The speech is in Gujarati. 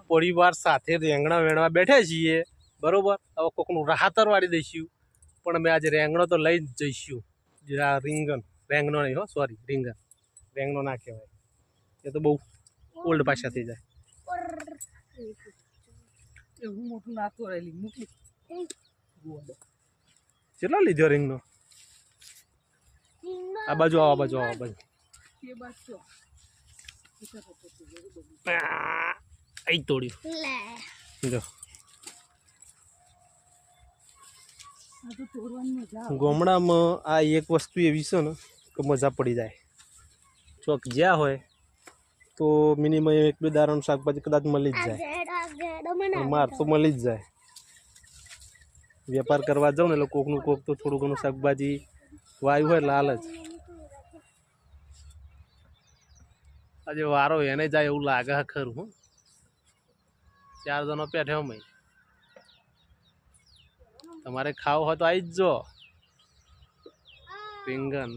પરિવાર સાથે રેંગણા વેણવા બેઠા છીએ બરોબર। હવે કોકનું રાહતર વાળી દઈશું પણ અમે આજે રેંગણો તો લઈ જ જઈશું। જે આ રીંગણ રેંગણો નહીં હો સોરી રીંગણ રેંગણો ના કહેવાય એ તો બહુ ઓલ્ડ ભાષા થઈ જાય। એવું મોટું નાતું રહેલી મૂકી કેટલો લીધો રીંગણો આ બાજુ આવો આ બાજુ આવો આ બાજુ એ બાજુ અહીં તોડ્યું જો આ તો તોડવાની મજા આવે। ગામડામાં આ એક વસ્તુ એવી છે ને કે મજા પડી જાય ચોક જ્યાં હોય તો મિનિમમ એક બે દારાનું શાકભાજી કદાચ મળી જ જાય માર તો મળી જ જાય। વેપાર કરવા જાઉં ને એટલે કોકનું કોક તો થોડું ઘણું શાકભાજી વાયુ હોય એટલે હાલ જ આજે વારો એને જાય એવું લાગે ખરું હું 4 જણો પેઠે અમે તમારે ખાવું હોય તો આવી જ જો રીંગણ